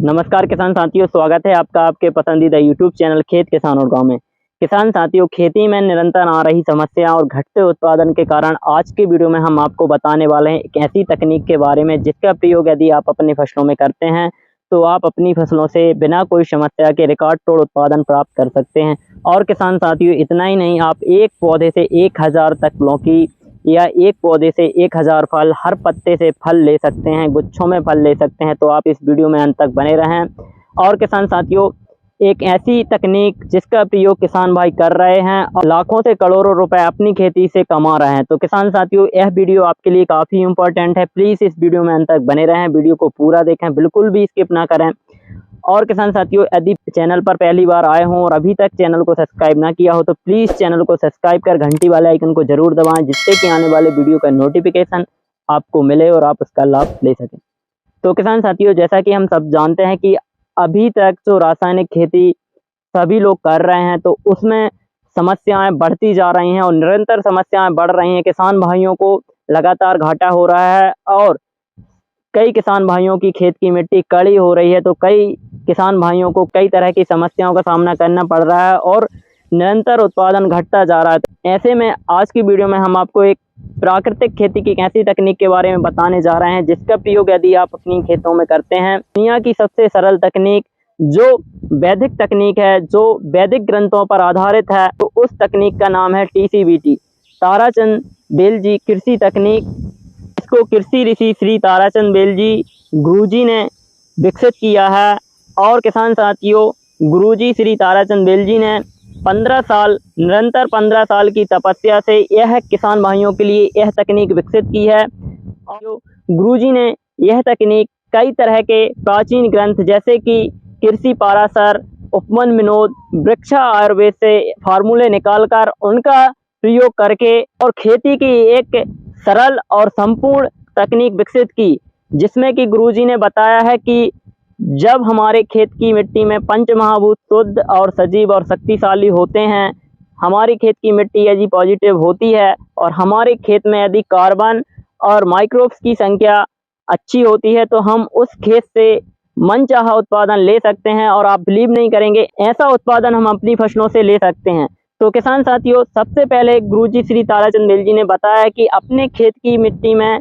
नमस्कार किसान साथियों, स्वागत है आपका आपके पसंदीदा यूट्यूब चैनल खेत किसान और गांव में। किसान साथियों, खेती में निरंतर आ रही समस्या और घटते उत्पादन के कारण आज की वीडियो में हम आपको बताने वाले हैं एक ऐसी तकनीक के बारे में जिसका प्रयोग यदि आप अपनी फसलों में करते हैं तो आप अपनी फसलों से बिना कोई समस्या के रिकॉर्ड तोड़ उत्पादन प्राप्त कर सकते हैं। और किसान साथियों, इतना ही नहीं, आप एक पौधे से 1000 तक लौकी या एक पौधे से 1000 फल, हर पत्ते से फल ले सकते हैं, गुच्छों में फल ले सकते हैं। तो आप इस वीडियो में अंत तक बने रहें। और किसान साथियों, एक ऐसी तकनीक जिसका प्रयोग किसान भाई कर रहे हैं और लाखों से करोड़ों रुपए अपनी खेती से कमा रहे हैं। तो किसान साथियों, यह वीडियो आपके लिए काफ़ी इंपॉर्टेंट है। प्लीज़ इस वीडियो में अंत तक बने रहें, वीडियो को पूरा देखें, बिल्कुल भी स्किप ना करें। और किसान साथियों, यदि चैनल पर पहली बार आए हों और अभी तक चैनल को सब्सक्राइब ना किया हो तो प्लीज़ चैनल को सब्सक्राइब कर घंटी वाले आइकन को जरूर दबाएं, जिससे कि आने वाले वीडियो का नोटिफिकेशन आपको मिले और आप उसका लाभ ले सकें। तो किसान साथियों, जैसा कि हम सब जानते हैं कि अभी तक जो रासायनिक खेती सभी लोग कर रहे हैं तो उसमें समस्याएं बढ़ती जा रही हैं और निरंतर समस्याएं बढ़ रही हैं। किसान भाइयों को लगातार घाटा हो रहा है और कई किसान भाइयों की खेत की मिट्टी कड़ी हो रही है। तो कई किसान भाइयों को कई तरह की समस्याओं का सामना करना पड़ रहा है और निरंतर उत्पादन घटता जा रहा है। तो ऐसे में आज की वीडियो में हम आपको एक प्राकृतिक खेती की एक ऐसी तकनीक के बारे में बताने जा रहे हैं जिसका प्रयोग यदि आप अपनी खेतों में करते हैं, दुनिया की सबसे सरल तकनीक जो वैदिक तकनीक है, जो वैदिक ग्रंथों पर आधारित है, तो उस तकनीक का नाम है TCVT, ताराचंद बेलजी कृषि तकनीक। इसको कृषि ऋषि श्री ताराचंद बेलजी गुरुजी ने विकसित किया है। और किसान साथियों, गुरुजी श्री ताराचंद बेलजी ने 15 साल निरंतर 15 साल की तपस्या से यह किसान भाइयों के लिए यह तकनीक विकसित की है। और गुरुजी ने यह तकनीक कई तरह के प्राचीन ग्रंथ जैसे कि कृषि पाराशर, उपवन विनोद, वृक्षा आयुर्वेद से फार्मूले निकालकर उनका प्रयोग करके और खेती की एक सरल और संपूर्ण तकनीक विकसित की, जिसमें कि गुरुजी ने बताया है कि जब हमारे खेत की मिट्टी में पंच महाभूत शुद्ध और सजीव और शक्तिशाली होते हैं, हमारी खेत की मिट्टी यदि पॉजिटिव होती है और हमारे खेत में यदि कार्बन और माइक्रोब्स की संख्या अच्छी होती है तो हम उस खेत से मनचाहा उत्पादन ले सकते हैं। और आप बिलीव नहीं करेंगे, ऐसा उत्पादन हम अपनी फसलों से ले सकते हैं। तो किसान साथियों, सबसे पहले गुरुजी श्री ताराचंद बेलजी ने बताया कि अपने खेत की मिट्टी में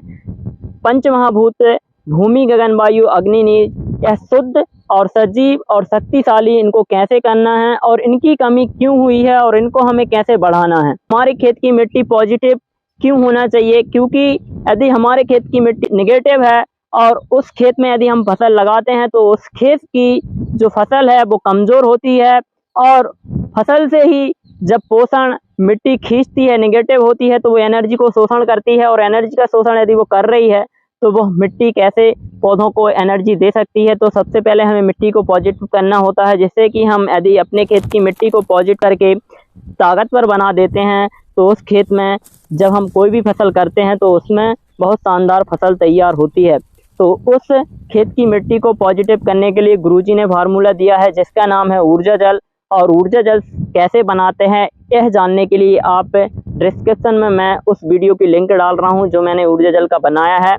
पंच महाभूत भूमि, गगन, वायु, अग्नि, नीर, यह शुद्ध और सजीव और शक्तिशाली, इनको कैसे करना है और इनकी कमी क्यों हुई है और इनको हमें कैसे बढ़ाना है। हमारे खेत की मिट्टी पॉजिटिव क्यों होना चाहिए, क्योंकि यदि हमारे खेत की मिट्टी निगेटिव है और उस खेत में यदि हम फसल लगाते हैं तो उस खेत की जो फसल है वो कमज़ोर होती है और फसल से ही जब पोषण मिट्टी खींचती है, निगेटिव होती है, तो वो एनर्जी को शोषण करती है। और एनर्जी का शोषण यदि वो कर रही है तो वो मिट्टी कैसे पौधों को एनर्जी दे सकती है। तो सबसे पहले हमें मिट्टी को पॉजिटिव करना होता है, जिससे कि हम यदि अपने खेत की मिट्टी को पॉजिटिव करके ताकतवर बना देते हैं तो उस खेत में जब हम कोई भी फसल करते हैं तो उसमें बहुत शानदार फसल तैयार होती है। तो उस खेत की मिट्टी को पॉजिटिव करने के लिए गुरुजी ने फार्मूला दिया है जिसका नाम है ऊर्जा जल। और ऊर्जा जल कैसे बनाते हैं यह जानने के लिए आप डिस्क्रिप्शन में मैं उस वीडियो की लिंक डाल रहा हूं जो मैंने ऊर्जा जल का बनाया है।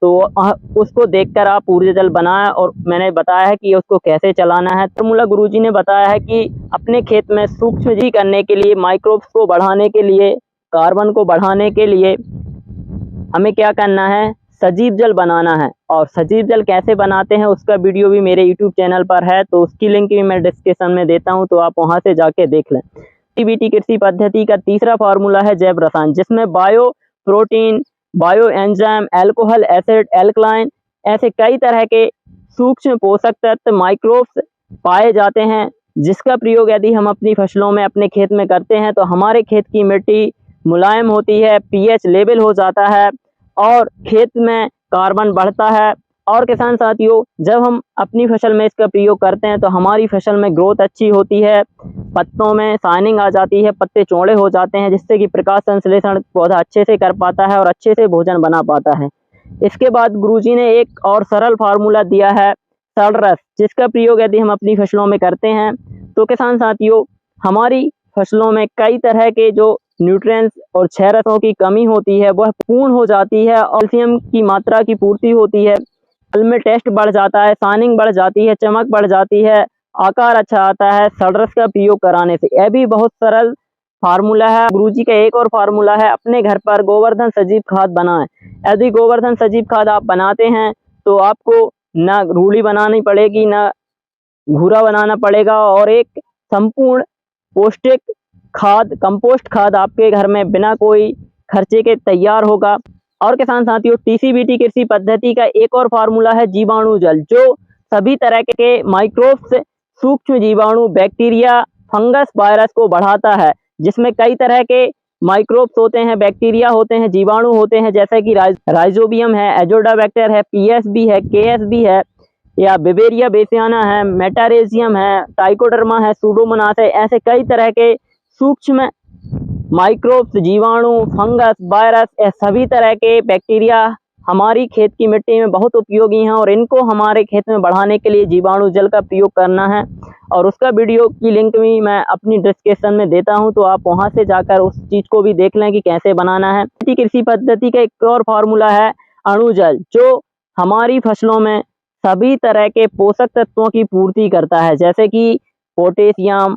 तो उसको देखकर आप ऊर्जा जल बनाएं और मैंने बताया है कि उसको कैसे चलाना है। फार्मूला गुरुजी ने बताया है कि अपने खेत में सूक्ष्म जीव करने के लिए, माइक्रोब्स को बढ़ाने के लिए, कार्बन को बढ़ाने के लिए हमें क्या करना है, सजीव जल बनाना है। और सजीव जल कैसे बनाते हैं उसका वीडियो भी मेरे यूट्यूब चैनल पर है, तो उसकी लिंक भी मैं डिस्क्रिप्शन में देता हूं, तो आप वहां से जाके देख लें। TCVT कृषि पद्धति का तीसरा फार्मूला है जैव रसायन, जिसमें bio protein, bio enzyme, alcohol, acid, alkaline, ऐसे कई तरह के सूक्ष्म पोषक तत्व, माइक्रोब्स पाए जाते हैं, जिसका प्रयोग यदि हम अपनी फसलों में अपने खेत में करते हैं तो हमारे खेत की मिट्टी मुलायम होती है, pH लेवल हो जाता है और खेत में कार्बन बढ़ता है। और किसान साथियों, जब हम अपनी फसल में इसका प्रयोग करते हैं तो हमारी फसल में ग्रोथ अच्छी होती है, पत्तों में शाइनिंग आ जाती है, पत्ते चौड़े हो जाते हैं, जिससे कि प्रकाश संश्लेषण पौधा अच्छे से कर पाता है और अच्छे से भोजन बना पाता है। इसके बाद गुरुजी ने एक और सरल फार्मूला दिया है सरल, जिसका प्रयोग यदि हम अपनी फसलों में करते हैं तो किसान साथियों, हमारी फसलों में कई तरह के जो न्यूट्रिएंट्स और क्षारकों की कमी होती है वह पूर्ण हो जाती है और कैल्शियम की मात्रा की पूर्ति होती है। फल में टेस्ट बढ़ जाता है, शाइनिंग बढ़ जाती है, चमक बढ़ जाती है, आकार अच्छा आता है सड़रस का प्रयोग कराने से। यह भी बहुत सरल फार्मूला है। गुरुजी का एक और फार्मूला है, अपने घर पर गोवर्धन सजीव खाद बनाएं। यदि गोवर्धन सजीव खाद आप बनाते हैं तो आपको ना रूढ़ी बनानी पड़ेगी, ना घूरा बनाना पड़ेगा, और एक संपूर्ण पौष्टिक खाद, कंपोस्ट खाद आपके घर में बिना कोई खर्चे के तैयार होगा। और किसान साथियों, टीसीबीटी कृषि पद्धति का एक और फार्मूला है जीवाणु जल, जो सभी तरह के माइक्रोब्स, सूक्ष्म जीवाणु, बैक्टीरिया, फंगस, वायरस को बढ़ाता है, जिसमें कई तरह के माइक्रोब्स होते हैं, बैक्टीरिया होते हैं, जीवाणु होते हैं, जैसे कि राइजोबियम है, एजोडाबैक्टर है, पीएसबी है, केएसबी है, या बिवेरिया बेसियाना है, मेटारेजियम है, टाइकोडर्मा है, सूडोमोनास है। ऐसे कई तरह के सूक्ष्म माइक्रोब्स, जीवाणु, फंगस, वायरस, ये सभी तरह के बैक्टीरिया हमारी खेत की मिट्टी में बहुत उपयोगी हैं, और इनको हमारे खेत में बढ़ाने के लिए जीवाणु जल का प्रयोग करना है। और उसका वीडियो की लिंक भी मैं अपनी डिस्क्रिप्शन में देता हूं, तो आप वहां से जाकर उस चीज को भी देख लें कि कैसे बनाना है। कृषि पद्धति का एक और फार्मूला है अणुजल, जो हमारी फसलों में सभी तरह के पोषक तत्वों की पूर्ति करता है, जैसे कि पोटेशियम,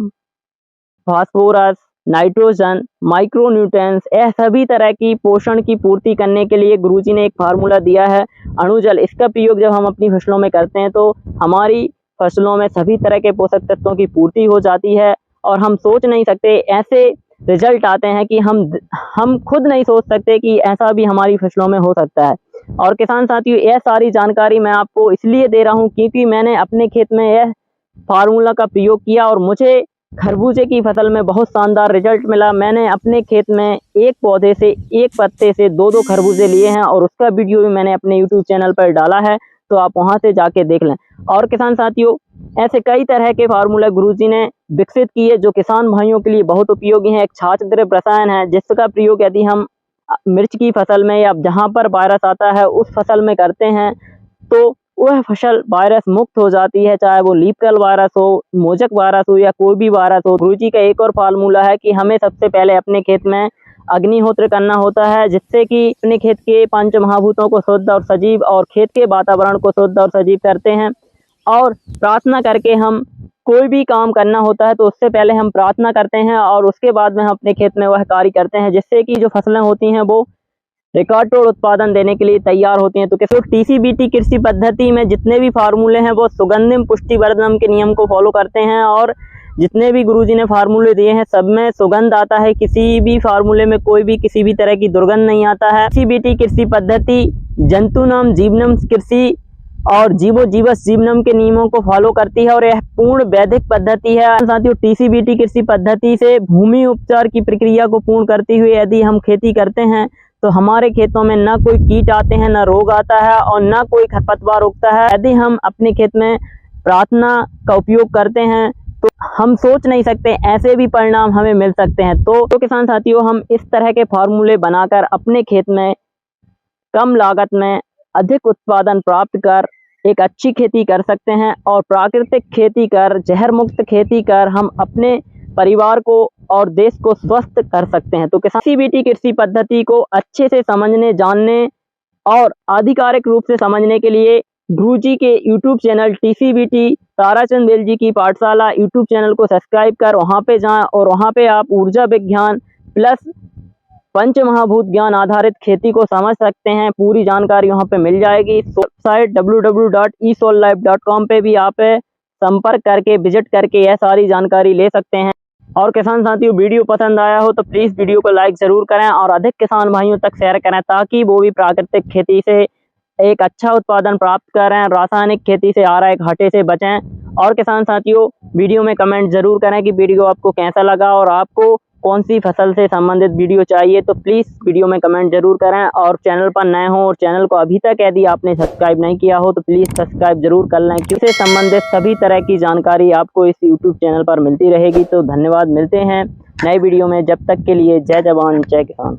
फास्फोरस, नाइट्रोजन, माइक्रोन्यूट्रिएंट्स, यह सभी तरह की पोषण की पूर्ति करने के लिए गुरुजी ने एक फार्मूला दिया है अणुजल। इसका प्रयोग जब हम अपनी फसलों में करते हैं तो हमारी फसलों में सभी तरह के पोषक तत्वों की पूर्ति हो जाती है, और हम सोच नहीं सकते, ऐसे रिजल्ट आते हैं कि हम खुद नहीं सोच सकते कि ऐसा भी हमारी फसलों में हो सकता है। और किसान साथियों, यह सारी जानकारी मैं आपको इसलिए दे रहा हूँ क्योंकि मैंने अपने खेत में यह फार्मूला का प्रयोग किया और मुझे खरबूजे की फसल में बहुत शानदार रिजल्ट मिला। मैंने अपने खेत में एक पौधे से, एक पत्ते से 2-2 खरबूजे लिए हैं, और उसका वीडियो भी मैंने अपने यूट्यूब चैनल पर डाला है, तो आप वहां से जाके देख लें। और किसान साथियों, ऐसे कई तरह के फार्मूला गुरुजी ने विकसित किए जो किसान भाइयों के लिए बहुत उपयोगी हैं। एक छाछ द्रव्य रसायन है, जिसका प्रयोग यदि हम मिर्च की फसल में या जहां पर वायरस आता है उस फसल में करते हैं तो वह फसल वायरस मुक्त हो जाती है, चाहे वो लीफ कर्ल वायरस हो, मोजक वायरस हो, या कोई भी वायरस हो। गुरुजी का एक और फार्मूला है कि हमें सबसे पहले अपने खेत में अग्निहोत्र करना होता है, जिससे कि अपने खेत के पंच महाभूतों को शुद्ध और सजीव, और खेत के वातावरण को शुद्ध और सजीव करते हैं। और प्रार्थना करके हम कोई भी काम करना होता है तो उससे पहले हम प्रार्थना करते हैं, और उसके बाद में हम अपने खेत में वह कार्य करते हैं, जिससे कि जो फसलें होती हैं वो रिकॉर्ड तोड़ उत्पादन देने के लिए तैयार होती हैं। तो टीसीबीटी कृषि पद्धति में जितने भी फार्मूले हैं वो सुगंधिम पुष्टिवर्धनम के नियम को फॉलो करते हैं, और जितने भी गुरुजी ने फार्मूले दिए हैं सब में सुगंध आता है, किसी भी फार्मूले में कोई भी किसी भी तरह की दुर्गंध नहीं आता है। टीसीबीटी कृषि पद्धति जंतुनाम जीवनम कृषि और जीवो जीवस जीवनम के नियमों को फॉलो करती है, और यह पूर्ण वैदिक पद्धति है। साथियों, टीसीबीटी कृषि पद्धति से भूमि उपचार की प्रक्रिया को पूर्ण करते हुए यदि हम खेती करते हैं तो हमारे खेतों में ना कोई कीट आते हैं, ना रोग आता है, और ना कोई खरपतवार उगता है। यदि हम अपने खेत में प्रार्थना का उपयोग करते हैं तो हम सोच नहीं सकते ऐसे भी परिणाम हमें मिल सकते हैं। तो किसान साथियों, हम इस तरह के फार्मूले बनाकर अपने खेत में कम लागत में अधिक उत्पादन प्राप्त कर एक अच्छी खेती कर सकते हैं, और प्राकृतिक खेती कर, जहर मुक्त खेती कर हम अपने परिवार को और देश को स्वस्थ कर सकते हैं। तो टीसीबीटी कृषि पद्धति को अच्छे से समझने, जानने और आधिकारिक रूप से समझने के लिए गुरुजी के यूट्यूब चैनल टीसीबीटी ताराचंद बेल जी की पाठशाला यूट्यूब चैनल को सब्सक्राइब कर वहां पे जाएं, और वहां पे आप ऊर्जा विज्ञान प्लस पंच महाभूत ज्ञान आधारित खेती को समझ सकते हैं। पूरी जानकारी वहां पे मिल जाएगी। वेबसाइट www.esollife.com पे भी आप संपर्क करके, विजिट करके यह सारी जानकारी ले सकते हैं। और किसान साथियों, वीडियो पसंद आया हो तो प्लीज़ वीडियो को लाइक ज़रूर करें, और अधिक किसान भाइयों तक शेयर करें, ताकि वो भी प्राकृतिक खेती से एक अच्छा उत्पादन प्राप्त करें, रासायनिक खेती से आ रहे घाटे से बचें। और किसान साथियों, वीडियो में कमेंट ज़रूर करें कि वीडियो आपको कैसा लगा, और आपको कौन सी फसल से संबंधित वीडियो चाहिए, तो प्लीज़ वीडियो में कमेंट जरूर करें। और चैनल पर नए हो और चैनल को अभी तक यदि आपने सब्सक्राइब नहीं किया हो तो प्लीज़ सब्सक्राइब जरूर कर लें, क्योंकि इससे संबंधित सभी तरह की जानकारी आपको इस यूट्यूब चैनल पर मिलती रहेगी। तो धन्यवाद, मिलते हैं नए वीडियो में, जब तक के लिए जय जवान जय किसान।